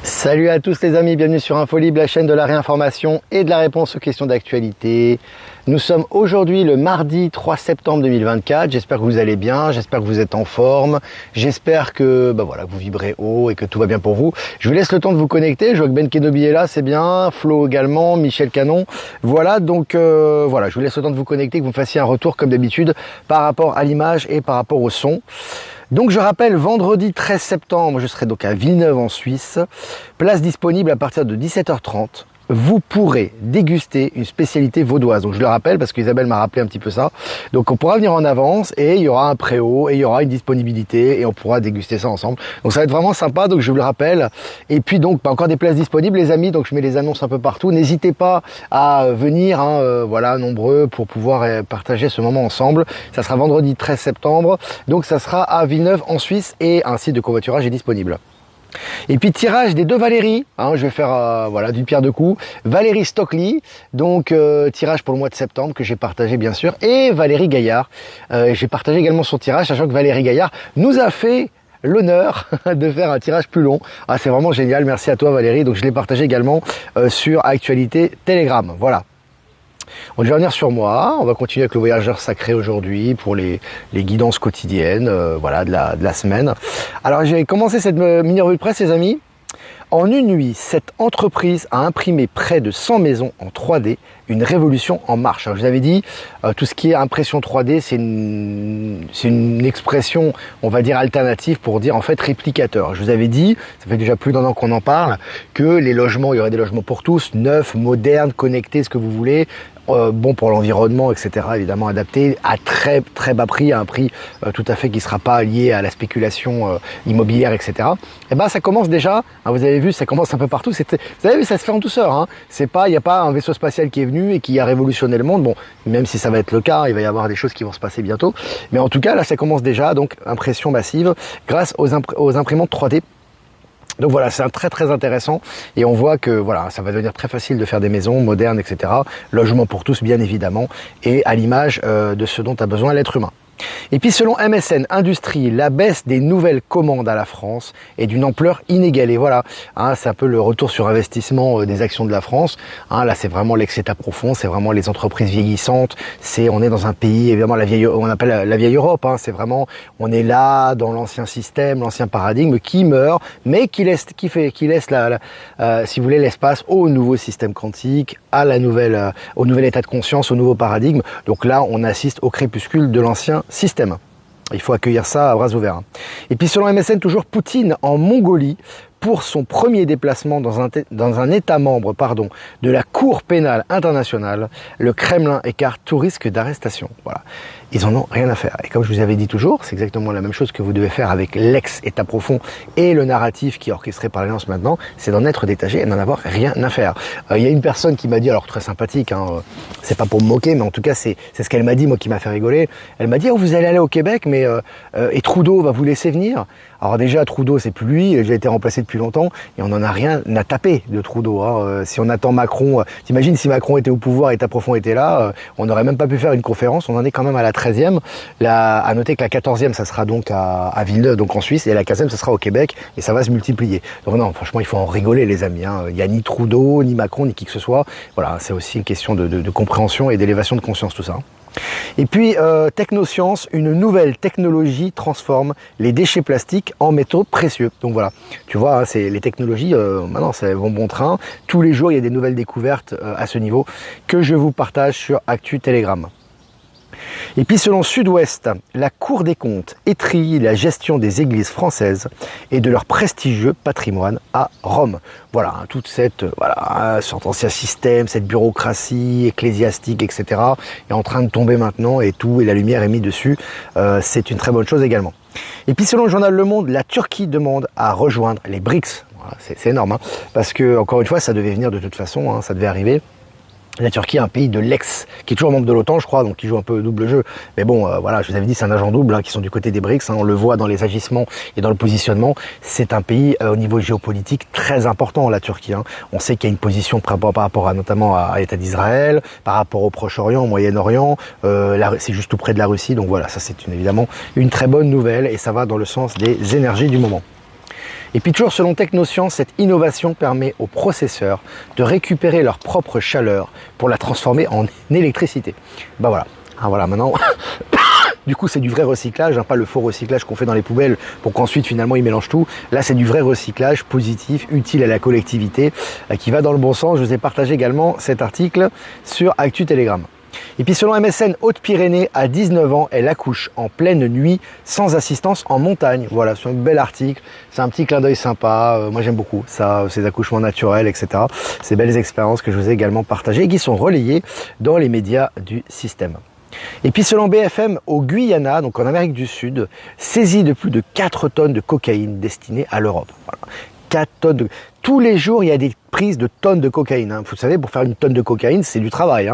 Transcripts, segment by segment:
Salut à tous les amis, bienvenue sur InfoLib, la chaîne de la réinformation et de la réponse aux questions d'actualité. Nous sommes aujourd'hui le mardi 3 septembre 2024, j'espère que vous allez bien, j'espère que vous êtes en forme, j'espère que voilà, vous vibrez haut et que tout va bien pour vous. Je vous laisse le temps de vous connecter, je vois que Ben Kenobi est là, c'est bien, Flo également, Michel Canon. Voilà, donc voilà, je vous laisse le temps de vous connecter, que vous me fassiez un retour comme d'habitude par rapport à l'image et par rapport au son. Donc je rappelle, vendredi 13 septembre, je serai donc à Villeneuve en Suisse. Place disponible à partir de 17h30. Vous pourrez déguster une spécialité vaudoise. Donc je le rappelle parce qu'Isabelle m'a rappelé un petit peu ça. Donc on pourra venir en avance et il y aura un préau et il y aura une disponibilité et on pourra déguster ça ensemble. Donc ça va être vraiment sympa, donc je vous le rappelle. Et puis donc encore des places disponibles les amis, donc je mets les annonces un peu partout. N'hésitez pas à venir, voilà, nombreux pour pouvoir partager ce moment ensemble. Ça sera vendredi 13 septembre, donc ça sera à Villeneuve en Suisse et un site de covoiturage est disponible. Et puis tirage des deux Valérie, je vais faire voilà, d'une pierre deux coups. Valérie Stockley, donc tirage pour le mois de septembre que j'ai partagé bien sûr, et Valérie Gaillard. J'ai partagé également son tirage, sachant que Valérie Gaillard nous a fait l'honneur de faire un tirage plus long. C'est vraiment génial, merci à toi Valérie. Donc je l'ai partagé également sur Actualité Telegram. Voilà. On va revenir sur moi, on va continuer avec le voyageur sacré aujourd'hui pour les guidances quotidiennes voilà, de la semaine. Alors j'ai commencé cette mini revue de presse les amis. En une nuit, cette entreprise a imprimé près de 100 maisons en 3D, une révolution en marche. Alors, je vous avais dit, tout ce qui est impression 3D, c'est une expression, on va dire, alternative pour dire en fait réplicateur. Je vous avais dit, ça fait déjà plus d'un an qu'on en parle, que les logements, il y aurait des logements pour tous, neufs, modernes, connectés, ce que vous voulez, bon pour l'environnement, etc. Évidemment adapté à très très bas prix, à un prix tout à fait qui ne sera pas lié à la spéculation immobilière, etc. Et ben ça commence déjà, vous avez vu, ça commence un peu partout. Vous avez vu, ça se fait en douceur. C'est pas, il n'y a pas un vaisseau spatial qui est venu et qui a révolutionné le monde. Bon, même si ça va être le cas, il va y avoir des choses qui vont se passer bientôt. Mais en tout cas, là, ça commence déjà. Donc impression massive grâce aux imprimantes 3D. Donc voilà, c'est très très intéressant et on voit que voilà, ça va devenir très facile de faire des maisons modernes, etc. Logement pour tous bien évidemment et à l'image de ce dont a besoin l'être humain. Et puis selon MSN Industrie, la baisse des nouvelles commandes à la France est d'une ampleur inégalée. Voilà, c'est un peu le retour sur investissement des actions de la France. Là, c'est vraiment l'ex-état profond, c'est vraiment les entreprises vieillissantes. On est dans un pays, évidemment, on appelle la vieille Europe. C'est vraiment, on est là dans l'ancien système, l'ancien paradigme qui meurt, mais qui laisse si vous voulez, l'espace au nouveau système quantique, au nouvel état de conscience, au nouveau paradigme. Donc là, on assiste au crépuscule de l'ancien système. Il faut accueillir ça à bras ouverts. Et puis selon MSN, toujours Poutine en Mongolie pour son premier déplacement dans un État membre de la Cour pénale internationale. Le Kremlin écarte tout risque d'arrestation. Voilà. Ils en ont rien à faire. Et comme je vous avais dit toujours, c'est exactement la même chose que vous devez faire avec l'ex-État profond et le narratif qui est orchestré par l'Alliance maintenant, c'est d'en être détaché et n'en avoir rien à faire. Il y a une personne qui m'a dit, alors très sympathique, c'est pas pour me moquer, mais en tout cas c'est ce qu'elle m'a dit, moi qui m'a fait rigoler. Elle m'a dit, vous allez aller au Québec, mais et Trudeau va vous laisser venir. Alors déjà, Trudeau, c'est plus lui, il a été remplacé depuis longtemps, et on n'en a rien à taper de Trudeau. Si on attend Macron, t'imagines si Macron était au pouvoir et État profond était là, on n'aurait même pas pu faire une conférence, on en est quand même à la 13e. À noter que la 14e, ça sera donc à Villeneuve, donc en Suisse, et la 15e, ça sera au Québec, et ça va se multiplier. Donc non, franchement, il faut en rigoler les amis. Il n'y a ni Trudeau, ni Macron, ni qui que ce soit. Voilà, c'est aussi une question de compréhension et d'élévation de conscience, tout ça. Et puis, Technosciences, une nouvelle technologie transforme les déchets plastiques en métaux précieux. Donc voilà, tu vois, c'est les technologies, maintenant, ça vont bon train. Tous les jours, il y a des nouvelles découvertes à ce niveau que je vous partage sur Actu Telegram. Et puis selon Sud-Ouest, la Cour des comptes étrille la gestion des églises françaises et de leur prestigieux patrimoine à Rome. Voilà, toute cet ancien système, cette bureaucratie ecclésiastique, etc. est en train de tomber maintenant et la lumière est mise dessus. C'est une très bonne chose également. Et puis selon le journal Le Monde, la Turquie demande à rejoindre les BRICS. Voilà, c'est énorme, parce que encore une fois, ça devait venir de toute façon, ça devait arriver. La Turquie est un pays de l'ex, qui est toujours membre de l'OTAN, je crois, donc qui joue un peu double jeu. Mais bon, voilà, je vous avais dit, c'est un agent double, qui sont du côté des BRICS. On le voit dans les agissements et dans le positionnement. C'est un pays au niveau géopolitique très important, la Turquie. On sait qu'il y a une position par rapport notamment à l'État d'Israël, par rapport au Proche-Orient, au Moyen-Orient. C'est juste tout près de la Russie. Donc voilà, ça c'est évidemment une très bonne nouvelle et ça va dans le sens des énergies du moment. Et puis toujours selon Technosciences, cette innovation permet aux processeurs de récupérer leur propre chaleur pour la transformer en électricité. Bah voilà, voilà maintenant... Du coup, c'est du vrai recyclage, pas le faux recyclage qu'on fait dans les poubelles pour qu'ensuite, finalement, ils mélangent tout. Là, c'est du vrai recyclage positif, utile à la collectivité, qui va dans le bon sens. Je vous ai partagé également cet article sur Actu Telegram. Et puis, selon MSN Haute-Pyrénées, à 19 ans, elle accouche en pleine nuit, sans assistance en montagne. Voilà, c'est un bel article. C'est un petit clin d'œil sympa. Moi, j'aime beaucoup ça, ces accouchements naturels, etc. Ces belles expériences que je vous ai également partagées et qui sont relayées dans les médias du système. Et puis selon BFM, au Guyana, donc en Amérique du Sud, saisie de plus de 4 tonnes de cocaïne destinée à l'Europe. Voilà. 4 tonnes de... Tous les jours, il y a des prises de tonnes de cocaïne. Vous savez, pour faire une tonne de cocaïne, c'est du travail.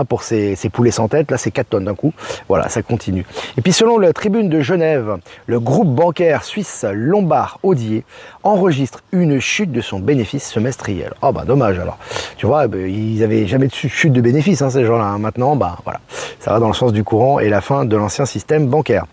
Pour ces poulets sans tête, là, c'est 4 tonnes d'un coup. Voilà, ça continue. Et puis, selon la Tribune de Genève, le groupe bancaire suisse Lombard-Odier enregistre une chute de son bénéfice semestriel. Oh, bah, dommage, alors. Tu vois, ils n'avaient jamais de chute de bénéfice, ces gens-là. Maintenant, bah, voilà. Ça va dans le sens du courant et la fin de l'ancien système bancaire.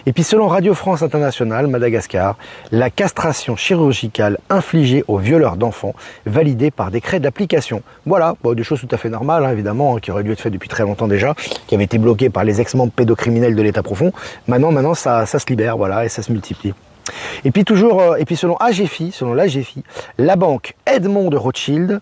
Et puis selon Radio France Internationale, Madagascar, la castration chirurgicale infligée aux violeurs d'enfants, validée par décret d'application. Voilà, des choses tout à fait normales, évidemment, qui auraient dû être faites depuis très longtemps déjà, qui avaient été bloquées par les ex-membres pédocriminels de l'État profond. Maintenant ça se libère, voilà, et ça se multiplie. Et puis selon l'AGFI, la banque Edmond de Rothschild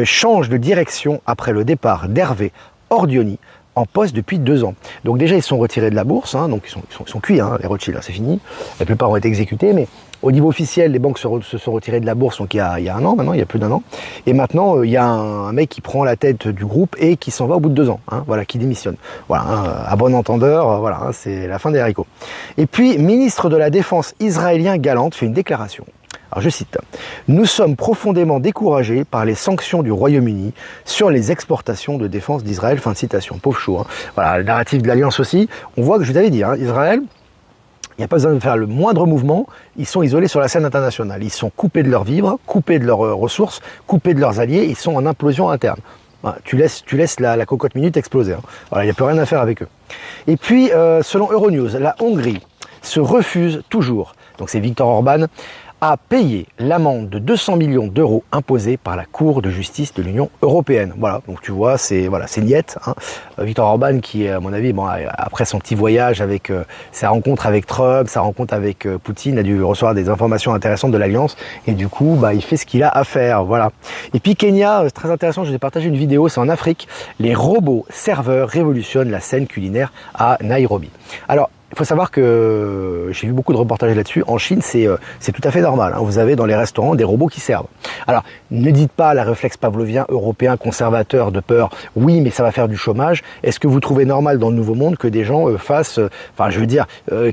change de direction après le départ d'Hervé Ordioni, en poste depuis 2 ans. Donc déjà, ils sont retirés de la bourse, donc ils sont cuits, les Rothschild, c'est fini. La plupart ont été exécutés, mais au niveau officiel, les banques se sont retirées de la bourse, donc il y a un an maintenant, il y a plus d'1 an. Et maintenant, il y a un mec qui prend la tête du groupe et qui s'en va au bout de 2 ans, voilà, qui démissionne. Voilà, à bon entendeur, voilà, c'est la fin des haricots. Et puis, ministre de la Défense israélien Gallant fait une déclaration. Alors je cite, « Nous sommes profondément découragés par les sanctions du Royaume-Uni sur les exportations de défense d'Israël. » Fin de citation, pauvre chou. Voilà, le narratif de l'Alliance aussi. On voit que je vous avais dit, Israël, il n'y a pas besoin de faire le moindre mouvement, ils sont isolés sur la scène internationale. Ils sont coupés de leurs vivres, coupés de leurs ressources, coupés de leurs alliés, ils sont en implosion interne. Voilà, tu laisses la cocotte minute exploser. Voilà, il n'y a plus rien à faire avec eux. Et puis, selon Euronews, la Hongrie se refuse toujours, donc c'est Viktor Orban, à payer l'amende de 200 millions d'euros imposée par la Cour de justice de l'Union européenne. Voilà, donc tu vois, c'est niette. Viktor Orban qui, à mon avis, après son petit voyage avec sa rencontre avec Trump, sa rencontre avec Poutine, a dû recevoir des informations intéressantes de l'Alliance et du coup, il fait ce qu'il a à faire. Voilà. Et puis Kenya, c'est très intéressant, je vous ai partagé une vidéo, c'est en Afrique. Les robots serveurs révolutionnent la scène culinaire à Nairobi. Alors, il faut savoir que j'ai vu beaucoup de reportages là-dessus. En Chine, c'est tout à fait normal. Vous avez dans les restaurants des robots qui servent. Alors, ne dites pas la réflexe pavlovien européen conservateur de peur. Oui, mais ça va faire du chômage. Est-ce que vous trouvez normal dans le Nouveau Monde que des gens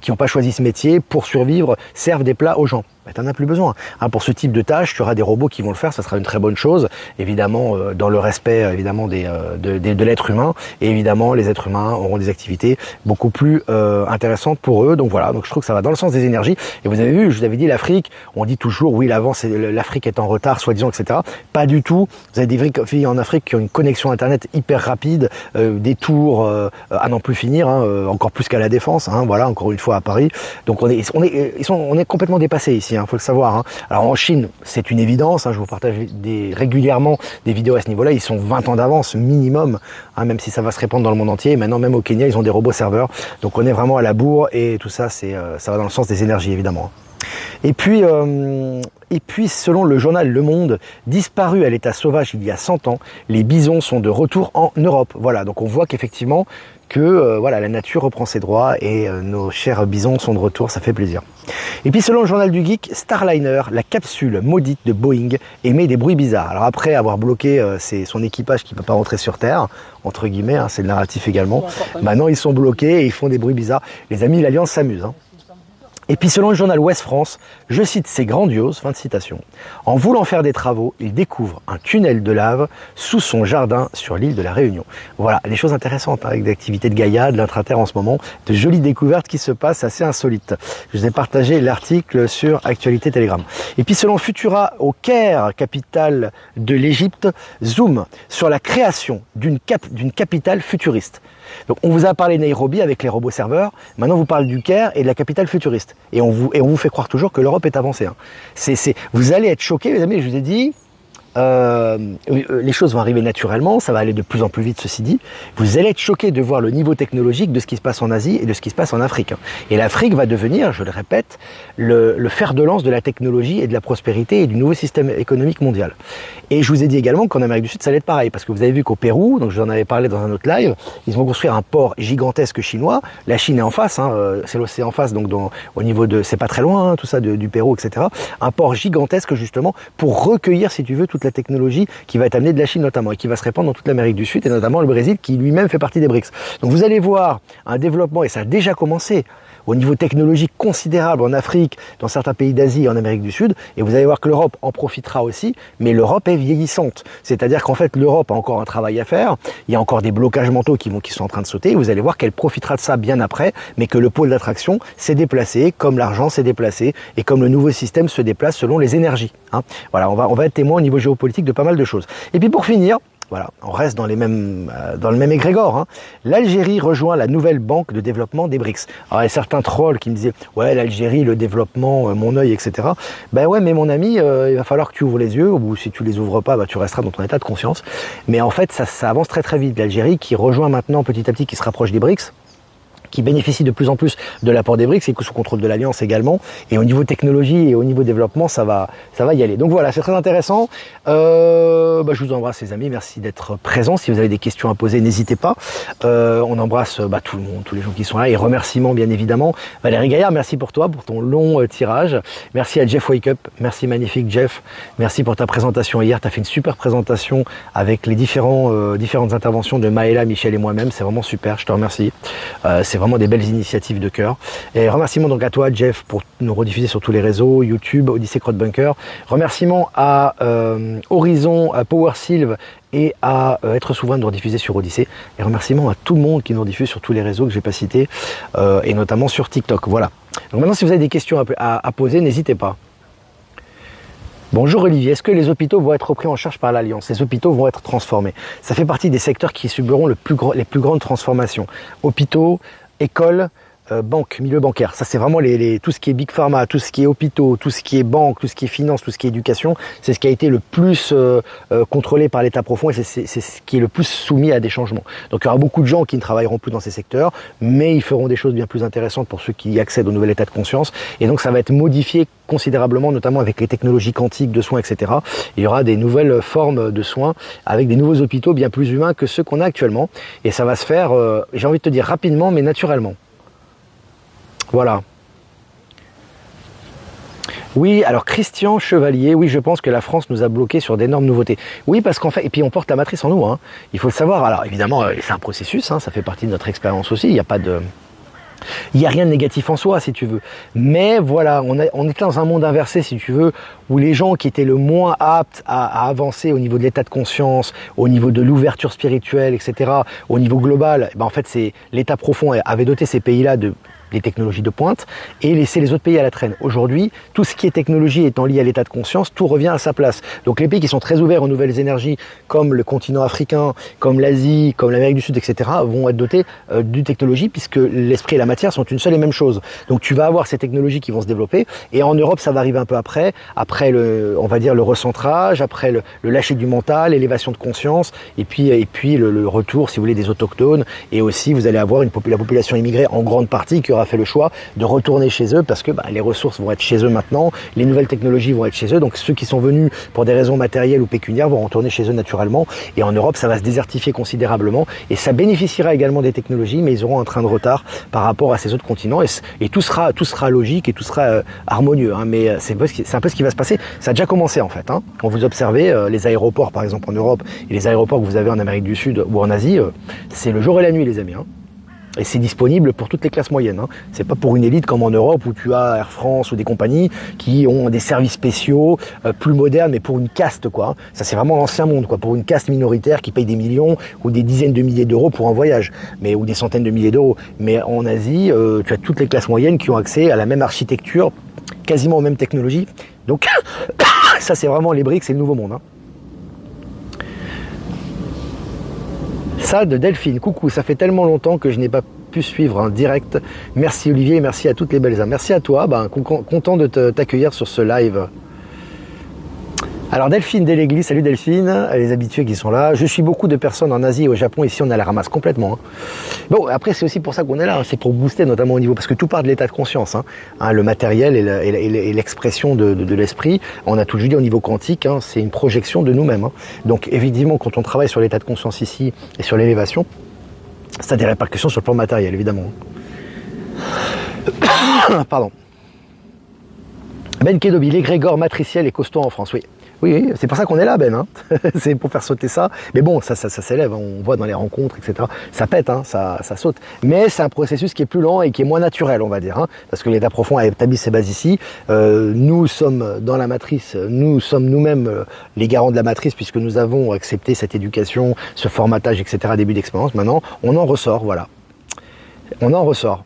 qui n'ont pas choisi ce métier pour survivre, servent des plats aux gens? Tu n'en as plus besoin. Pour ce type de tâche, tu auras des robots qui vont le faire, ça sera une très bonne chose, évidemment dans le respect évidemment de l'être humain, et évidemment les êtres humains auront des activités beaucoup plus intéressantes pour eux, donc voilà, donc je trouve que ça va dans le sens des énergies, et vous avez vu, je vous avais dit l'Afrique, on dit toujours oui l'Afrique est en retard, soi-disant, etc. Pas du tout, vous avez des filles en Afrique qui ont une connexion internet hyper rapide, des tours à n'en plus finir, encore plus qu'à la Défense, voilà, encore une fois à Paris, donc on est complètement dépassé ici. Faut le savoir. Alors en Chine, c'est une évidence, je vous partage régulièrement des vidéos à ce niveau-là, ils sont 20 ans d'avance minimum, même si ça va se répandre dans le monde entier. Et maintenant, même au Kenya, ils ont des robots serveurs, donc on est vraiment à la bourre, et tout ça, ça va dans le sens des énergies, évidemment. Et puis, selon le journal Le Monde, disparu à l'état sauvage il y a 100 ans, les bisons sont de retour en Europe. Voilà, donc on voit qu'effectivement, la nature reprend ses droits et nos chers bisons sont de retour, ça fait plaisir. Et puis selon le journal du Geek, Starliner, la capsule maudite de Boeing, émet des bruits bizarres. Alors après avoir bloqué son équipage qui ne peut pas rentrer sur Terre, entre guillemets, c'est le narratif également, maintenant ils sont bloqués et ils font des bruits bizarres. Les amis de l'Alliance s'amusent. Et puis selon le journal Ouest France, je cite, c'est grandiose, fin de citation. En voulant faire des travaux, il découvre un tunnel de lave sous son jardin sur l'île de la Réunion. Voilà, des choses intéressantes avec des activités de Gaïa, de l'intraterre en ce moment, de jolies découvertes qui se passent assez insolites. Je vous ai partagé l'article sur Actualité Telegram. Et puis selon Futura, au Caire, capitale de l'Égypte, zoom sur la création d'une capitale futuriste. Donc on vous a parlé de Nairobi avec les robots serveurs, maintenant on vous parle du Caire et de la capitale futuriste. Et on vous fait croire toujours que l'Europe est avancée. Hein. Vous allez être choqués, les amis, je vous ai dit, les choses vont arriver naturellement, ça va aller de plus en plus vite, ceci dit. Vous allez être choqués de voir le niveau technologique de ce qui se passe en Asie et de ce qui se passe en Afrique. Et l'Afrique va devenir, je le répète, le fer de lance de la technologie et de la prospérité et du nouveau système économique mondial. Et je vous ai dit également qu'en Amérique du Sud, ça allait être pareil, parce que vous avez vu qu'au Pérou, donc je vous en avais parlé dans un autre live, ils vont construire un port gigantesque chinois. La Chine est en face, hein, c'est l'océan en face, donc au niveau de, c'est pas très loin, hein, tout ça du Pérou, etc. Un port gigantesque justement pour recueillir, si tu veux, toute la technologie qui va être amenée de la Chine notamment et qui va se répandre dans toute l'Amérique du Sud et notamment le Brésil qui lui-même fait partie des BRICS. Donc vous allez voir un développement, et ça a déjà commencé, au niveau technologique considérable en Afrique, dans certains pays d'Asie et en Amérique du Sud, et vous allez voir que l'Europe en profitera aussi, mais l'Europe est vieillissante. C'est-à-dire qu'en fait, l'Europe a encore un travail à faire, il y a encore des blocages mentaux qui sont en train de sauter, et vous allez voir qu'elle profitera de ça bien après, mais que le pôle d'attraction s'est déplacé, comme l'argent s'est déplacé, et comme le nouveau système se déplace selon les énergies. Hein. Voilà, on va être témoin au niveau géopolitique de pas mal de choses. Et puis pour finir, voilà, on reste dans le même égrégore. Hein. L'Algérie rejoint la nouvelle banque de développement des BRICS. Alors il y a certains trolls qui me disaient « Ouais, l'Algérie, le développement, mon œil, etc. » Ben ouais, mais mon ami, il va falloir que tu ouvres les yeux, ou si tu les ouvres pas, bah, tu resteras dans ton état de conscience. Mais en fait, ça avance très très vite. L'Algérie qui rejoint maintenant petit à petit, qui se rapproche des BRICS, qui bénéficie de plus en plus de l'apport des BRICS et sous contrôle de l'Alliance également. Et au niveau technologie et au niveau développement, ça va y aller. Donc voilà, c'est très intéressant. Je vous embrasse les amis, merci d'être présents. Si vous avez des questions à poser, n'hésitez pas. On embrasse tout le monde, tous les gens qui sont là. Et remerciements bien évidemment. Valérie Gaillard, merci pour toi, pour ton long tirage. Merci à Jeff Wake Up, merci magnifique Jeff. Merci pour ta présentation hier. Tu as fait une super présentation avec les différentes interventions de Maëla, Michel et moi-même. C'est vraiment super, je te remercie. C'est vraiment des belles initiatives de cœur. Et remerciements donc à toi, Jeff, pour nous rediffuser sur tous les réseaux, YouTube, Odyssey Crowd Bunker. Remerciements à Horizon, à Power Sylve et à Être Souverain de nous rediffuser sur Odyssey. Et remerciements à tout le monde qui nous rediffuse sur tous les réseaux que j'ai pas cités, et notamment sur TikTok. Voilà. Donc maintenant, si vous avez des questions à poser, n'hésitez pas. Bonjour Olivier, est-ce que les hôpitaux vont être repris en charge par l'Alliance? Les hôpitaux vont être transformés. Ça fait partie des secteurs qui subiront les plus grandes transformations. Hôpitaux, écoles, banque, milieu bancaire. Ça, c'est vraiment tout ce qui est Big Pharma, tout ce qui est hôpitaux, tout ce qui est banque, tout ce qui est finance, tout ce qui est éducation. C'est ce qui a été le plus contrôlé par l'État profond et c'est ce qui est le plus soumis à des changements. Donc, il y aura beaucoup de gens qui ne travailleront plus dans ces secteurs, mais ils feront des choses bien plus intéressantes pour ceux qui accèdent au nouvel état de conscience. Et donc, ça va être modifié considérablement, notamment avec les technologies quantiques de soins, etc. Il y aura des nouvelles formes de soins avec des nouveaux hôpitaux bien plus humains que ceux qu'on a actuellement. Et ça va se faire, j'ai envie de te dire rapidement, mais naturellement. Voilà. Oui, alors Christian Chevalier, oui, je pense que la France nous a bloqués sur d'énormes nouveautés. Oui, parce qu'en fait, et puis on porte la matrice en nous, hein. Il faut le savoir. Alors évidemment, c'est un processus, hein, ça fait partie de notre expérience aussi. Il n'y a rien de négatif en soi, si tu veux. Mais voilà, on était dans un monde inversé, si tu veux, où les gens qui étaient le moins aptes à avancer au niveau de l'état de conscience, au niveau de l'ouverture spirituelle, etc., au niveau global, en fait, c'est l'état profond avait doté ces pays-là des technologies de pointe et laisser les autres pays à la traîne. Aujourd'hui, tout ce qui est technologie étant lié à l'état de conscience, tout revient à sa place. Donc les pays qui sont très ouverts aux nouvelles énergies, comme le continent africain, comme l'Asie, comme l'Amérique du Sud, etc., vont être dotés d'une technologie puisque l'esprit et la matière sont une seule et même chose. Donc tu vas avoir ces technologies qui vont se développer et en Europe, ça va arriver un peu après on va dire le recentrage, après le lâcher du mental, l'élévation de conscience et puis le retour, si vous voulez, des autochtones et aussi vous allez avoir la population immigrée en grande partie qui aura fait le choix de retourner chez eux parce que les ressources vont être chez eux maintenant, les nouvelles technologies vont être chez eux, donc ceux qui sont venus pour des raisons matérielles ou pécuniaires vont retourner chez eux naturellement et en Europe ça va se désertifier considérablement et ça bénéficiera également des technologies mais ils auront un train de retard par rapport à ces autres continents et tout sera logique et tout sera harmonieux, hein, mais c'est un peu ce qui va se passer, ça a déjà commencé en fait, hein. Quand vous observez les aéroports par exemple en Europe et les aéroports que vous avez en Amérique du Sud ou en Asie, c'est le jour et la nuit les amis, hein. Et c'est disponible pour toutes les classes moyennes, hein. C'est pas pour une élite comme en Europe où tu as Air France ou des compagnies qui ont des services spéciaux plus modernes, mais pour une caste quoi, hein. Ça c'est vraiment l'ancien monde quoi, pour une caste minoritaire qui paye des millions ou des dizaines de milliers d'euros pour un voyage, ou des centaines de milliers d'euros. Mais en Asie, tu as toutes les classes moyennes qui ont accès à la même architecture, quasiment aux mêmes technologies. Donc ça c'est vraiment les BRICS, c'est le nouveau monde, hein. Ça de Delphine, coucou, ça fait tellement longtemps que je n'ai pas pu suivre un direct. Merci Olivier, merci à toutes les belles âmes. Merci à toi, content de t'accueillir sur ce live. Alors Delphine Deléglise, salut Delphine, les habitués qui sont là. Je suis beaucoup de personnes en Asie et au Japon, ici on a la ramasse complètement. Hein. Bon, après c'est aussi pour ça qu'on est là, hein. C'est pour booster notamment au niveau, parce que tout part de l'état de conscience. Hein. Hein, le matériel et l'expression de l'esprit, on a toujours dit au niveau quantique, hein, c'est une projection de nous-mêmes. Hein. Donc évidemment quand on travaille sur l'état de conscience ici et sur l'élévation, ça a des répercussions sur le plan matériel évidemment. Pardon. Ben Kedobi, l'égrégore matriciel et costaud en France, oui. Oui, c'est pour ça qu'on est là, Ben. Hein. C'est pour faire sauter ça. Mais bon, ça s'élève. Hein. On voit dans les rencontres, etc. Ça pète, hein, ça saute. Mais c'est un processus qui est plus lent et qui est moins naturel, on va dire. Hein, parce que l'état profond a établi ses bases ici. Nous sommes dans la matrice. Nous sommes nous-mêmes les garants de la matrice puisque nous avons accepté cette éducation, ce formatage, etc. Début d'expérience. Maintenant, on en ressort, voilà. On en ressort.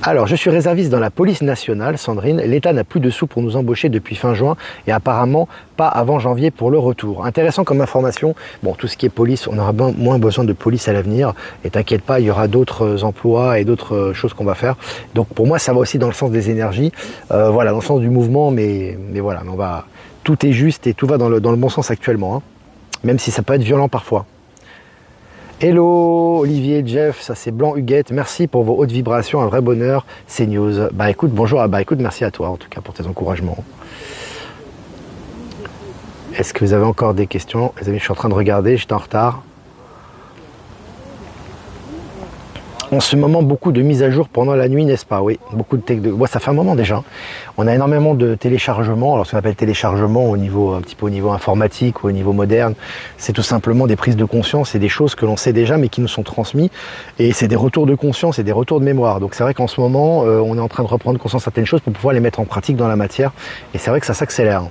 Alors, je suis réserviste dans la police nationale, Sandrine. L'État n'a plus de sous pour nous embaucher depuis fin juin et apparemment pas avant janvier pour le retour. Intéressant comme information. Bon, tout ce qui est police, on aura moins besoin de police à l'avenir. Et t'inquiète pas, il y aura d'autres emplois et d'autres choses qu'on va faire. Donc pour moi, ça va aussi dans le sens des énergies. Voilà, dans le sens du mouvement, mais voilà, tout est juste et tout va dans le bon sens actuellement. Hein. Même si ça peut être violent parfois. Hello Olivier, Jeff, ça c'est Blanc Huguette, merci pour vos hautes vibrations, un vrai bonheur, c'est news. Bah écoute, bonjour, écoute, merci à toi en tout cas pour tes encouragements. Est-ce que vous avez encore des questions? Les amis, je suis en train de regarder, j'étais en retard. En ce moment, beaucoup de mises à jour pendant la nuit, n'est-ce pas? Oui, beaucoup de ouais, ça fait un moment déjà. On a énormément de téléchargements. Alors, ce qu'on appelle téléchargement un petit peu au niveau informatique ou au niveau moderne, c'est tout simplement des prises de conscience et des choses que l'on sait déjà, mais qui nous sont transmises. Et c'est des retours de conscience et des retours de mémoire. Donc, c'est vrai qu'en ce moment, on est en train de reprendre conscience de certaines choses pour pouvoir les mettre en pratique dans la matière. Et c'est vrai que ça s'accélère.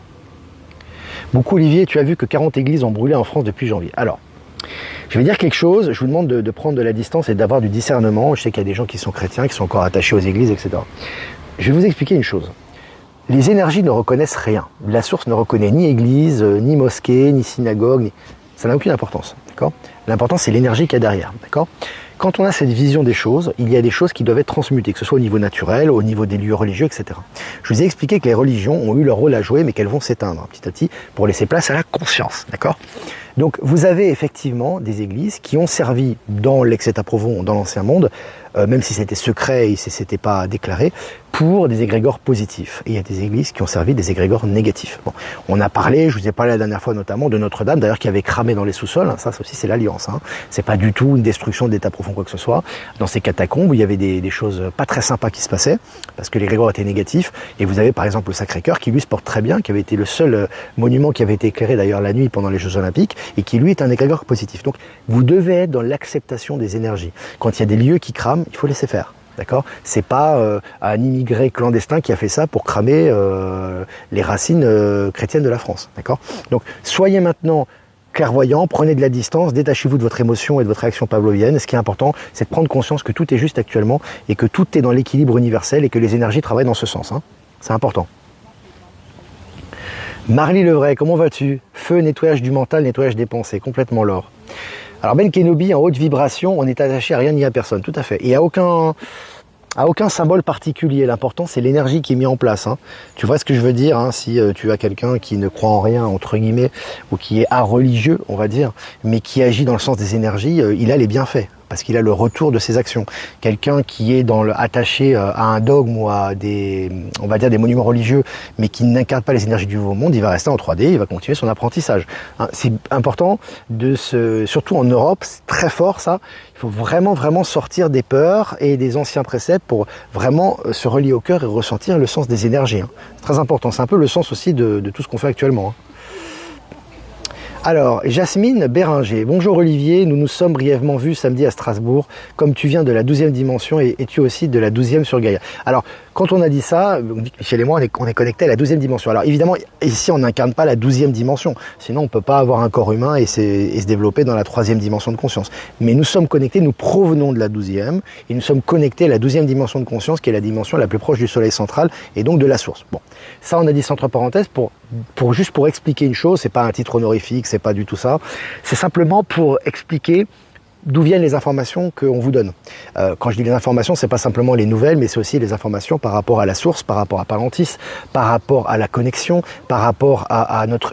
Beaucoup, Olivier, tu as vu que 40 églises ont brûlé en France depuis janvier. Alors, je vais dire quelque chose, je vous demande de prendre de la distance et d'avoir du discernement. Je sais qu'il y a des gens qui sont chrétiens, qui sont encore attachés aux églises, etc. Je vais vous expliquer une chose. Les énergies ne reconnaissent rien. La source ne reconnaît ni église, ni mosquée, ni synagogue. Ça n'a aucune importance. D'accord ? L'important, c'est l'énergie qu'il y a derrière. D'accord ? Quand on a cette vision des choses, il y a des choses qui doivent être transmutées, que ce soit au niveau naturel, au niveau des lieux religieux, etc. Je vous ai expliqué que les religions ont eu leur rôle à jouer, mais qu'elles vont s'éteindre petit à petit pour laisser place à la conscience. D'accord ? Donc vous avez effectivement des églises qui ont servi dans l'ex-état-profond, dans l'ancien monde, même si c'était secret et si c'était pas déclaré, pour des égrégores positifs. Et il y a des églises qui ont servi des égrégores négatifs. Bon, on a parlé, je vous ai parlé la dernière fois notamment de Notre-Dame, d'ailleurs qui avait cramé dans les sous-sols. Ça aussi c'est l'alliance. Hein. C'est pas du tout une destruction de l'état profond quoi que ce soit. Dans ces catacombes où il y avait des choses pas très sympas qui se passaient parce que l'égrégore était négatif. Et vous avez par exemple le Sacré-Cœur qui lui se porte très bien, qui avait été le seul monument qui avait été éclairé d'ailleurs la nuit pendant les Jeux Olympiques et qui lui est un égrégore positif. Donc vous devez être dans l'acceptation des énergies. Quand il y a des lieux qui crament, il faut laisser faire. D'accord ? C'est pas un immigré clandestin qui a fait ça pour cramer les racines chrétiennes de la France. D'accord ? Donc soyez maintenant clairvoyants, prenez de la distance, détachez-vous de votre émotion et de votre réaction pavlovienne. Ce qui est important, c'est de prendre conscience que tout est juste actuellement et que tout est dans l'équilibre universel et que les énergies travaillent dans ce sens. Hein. C'est important. Marly Levray, comment vas-tu? Feu, nettoyage du mental, nettoyage des pensées, complètement l'or. Alors Ben Kenobi, en haute vibration, on est attaché à rien ni à personne, tout à fait. Et à aucun symbole particulier. L'important, c'est l'énergie qui est mise en place. Hein. Tu vois ce que je veux dire, hein, si tu as quelqu'un qui ne croit en rien, entre guillemets, ou qui est religieux, on va dire, mais qui agit dans le sens des énergies, il a les bienfaits. Parce qu'il a le retour de ses actions. Quelqu'un qui est attaché à un dogme ou à on va dire des monuments religieux, mais qui n'incarne pas les énergies du nouveau monde, il va rester en 3D, il va continuer son apprentissage. Hein, c'est important surtout en Europe, c'est très fort ça. Il faut vraiment sortir des peurs et des anciens préceptes pour vraiment se relier au cœur et ressentir le sens des énergies. Hein. C'est très important. C'est un peu le sens aussi de tout ce qu'on fait actuellement. Hein. Alors, Jasmine Béringer, bonjour Olivier, nous nous sommes brièvement vus samedi à Strasbourg, comme tu viens de la 12e dimension et tu aussi de la 12e sur Gaïa. Alors, quand on a dit ça, Michel et moi, on est connectés à la 12e dimension. Alors évidemment, ici on n'incarne pas la 12e dimension, sinon on ne peut pas avoir un corps humain et se développer dans la 3e dimension de conscience. Mais nous sommes connectés, nous provenons de la 12e, et nous sommes connectés à la 12e dimension de conscience, qui est la dimension la plus proche du soleil central, et donc de la source. Bon, ça on a dit ça entre parenthèses pour juste pour expliquer une chose, c'est pas un titre honorifique, c'est pas du tout ça. C'est simplement pour expliquer d'où viennent les informations qu'on vous donne. Quand je dis les informations, c'est pas simplement les nouvelles, mais c'est aussi les informations par rapport à la source, par rapport à Palantis, par rapport à la connexion, par rapport à notre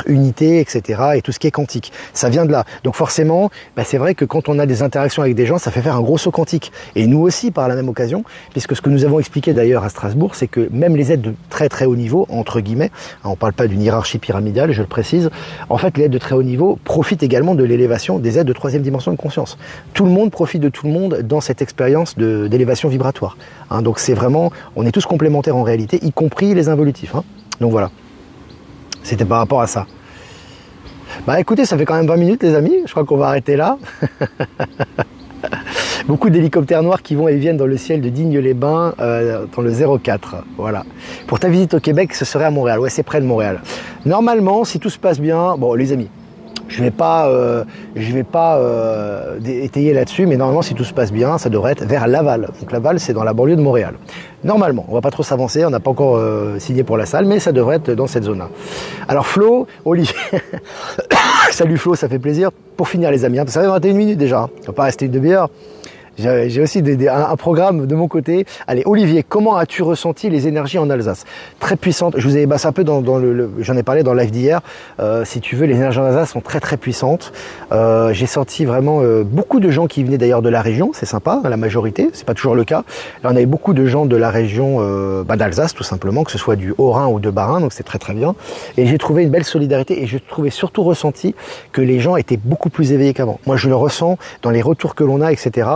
unité, etc. et tout ce qui est quantique. Ça vient de là. Donc forcément, c'est vrai que quand on a des interactions avec des gens, ça fait faire un gros saut quantique. Et nous aussi, par la même occasion, puisque ce que nous avons expliqué d'ailleurs à Strasbourg, c'est que même les aides de très très haut niveau, entre guillemets, on ne parle pas d'une hiérarchie pyramidale, je le précise, en fait les aides de très haut niveau profitent également de l'élévation des aides de troisième dimension de conscience. Tout le monde profite de tout le monde dans cette expérience d'élévation vibratoire. Donc c'est vraiment, on est tous complémentaires en réalité, y compris les involutifs. Donc voilà, c'était par rapport à ça. Écoutez, ça fait quand même 20 minutes les amis, je crois qu'on va arrêter là. Beaucoup d'hélicoptères noirs qui vont et viennent dans le ciel de Digne-les-Bains dans le 04. Voilà. Pour ta visite au Québec, ce serait à Montréal. Ouais, c'est près de Montréal. Normalement, si tout se passe bien, bon les amis, je vais pas étayer là-dessus, mais normalement, si tout se passe bien, ça devrait être vers Laval. Donc Laval, c'est dans la banlieue de Montréal. Normalement, on va pas trop s'avancer, on n'a pas encore signé pour la salle, mais ça devrait être dans cette zone-là. Alors Flo, Olivier, salut Flo, ça fait plaisir. Pour finir les amis, ça fait 21 minutes déjà, on va pas rester une demi-heure. J'ai aussi un programme de mon côté. Allez, Olivier, comment as-tu ressenti les énergies en Alsace? Très puissantes. Je vous ai c'est un peu j'en ai parlé dans le live d'hier. Si tu veux, les énergies en Alsace sont très très puissantes. J'ai senti vraiment beaucoup de gens qui venaient d'ailleurs de la région. C'est sympa, la majorité. C'est pas toujours le cas. Là, on avait beaucoup de gens de la région d'Alsace, tout simplement, que ce soit du Haut-Rhin ou de Bas-Rhin. Donc c'est très très bien. Et j'ai trouvé une belle solidarité et je trouvais surtout ressenti que les gens étaient beaucoup plus éveillés qu'avant. Moi, je le ressens dans les retours que l'on a, etc.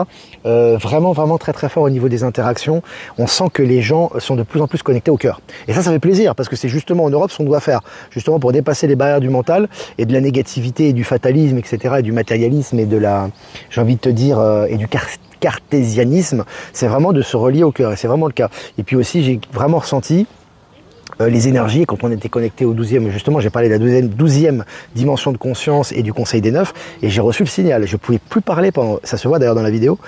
Vraiment très très fort au niveau des interactions. On sent que les gens sont de plus en plus connectés au cœur. Et ça fait plaisir parce que c'est justement en Europe ce qu'on doit faire, justement pour dépasser les barrières du mental et de la négativité et du fatalisme, etc. et du matérialisme et de la, j'ai envie de te dire, et du cartésianisme. C'est vraiment de se relier au cœur et c'est vraiment le cas. Et puis aussi j'ai vraiment ressenti les énergies, quand on était connecté au 12e, justement j'ai parlé de la 12e dimension de conscience et du conseil des neufs, et j'ai reçu le signal, je pouvais plus parler pendant, ça se voit d'ailleurs dans la vidéo,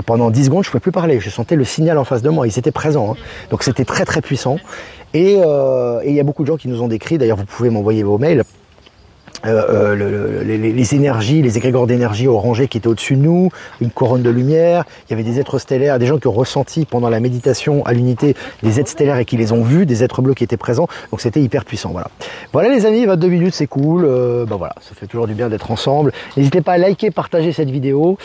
pendant 10 secondes je pouvais plus parler, je sentais le signal en face de moi, ils étaient présents, donc c'était très très puissant, et il y a beaucoup de gens qui nous ont décrit, d'ailleurs vous pouvez m'envoyer vos mails, les énergies, les égrégores d'énergie orangés qui étaient au-dessus de nous, une couronne de lumière, il y avait des êtres stellaires, des gens qui ont ressenti pendant la méditation à l'unité des êtres stellaires et qui les ont vus, des êtres bleus qui étaient présents, donc c'était hyper puissant, voilà. Voilà les amis, 22 minutes c'est cool, voilà, ça fait toujours du bien d'être ensemble. N'hésitez pas à liker, partager cette vidéo,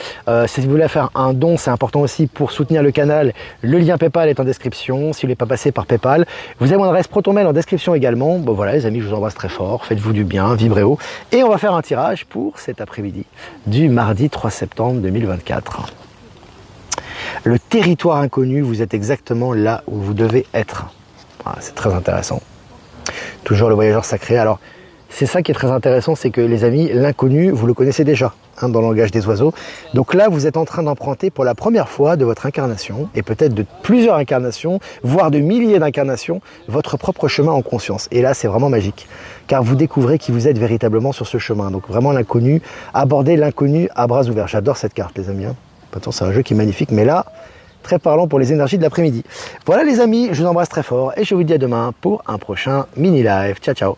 si vous voulez faire un don, c'est important aussi pour soutenir le canal, le lien Paypal est en description, si vous n'êtes pas passé par Paypal, vous avez mon adresse ProtonMail en description également. Voilà les amis, je vous embrasse très fort, faites-vous du bien, vibrez haut. Et on va faire un tirage pour cet après-midi du mardi 3 septembre 2024. Le territoire inconnu, vous êtes exactement là où vous devez être. C'est très intéressant. Toujours le voyageur sacré. Alors, c'est ça qui est très intéressant, c'est que les amis, l'inconnu, vous le connaissez déjà dans le langage des oiseaux. Donc là, vous êtes en train d'emprunter pour la première fois de votre incarnation, et peut-être de plusieurs incarnations, voire de milliers d'incarnations, votre propre chemin en conscience. Et là, c'est vraiment magique, car vous découvrez qui vous êtes véritablement sur ce chemin. Donc vraiment l'inconnu, abordez l'inconnu à bras ouverts. J'adore cette carte, les amis. Pourtant, c'est un jeu qui est magnifique, mais là, très parlant pour les énergies de l'après-midi. Voilà les amis, je vous embrasse très fort, et je vous dis à demain pour un prochain mini-live. Ciao, ciao.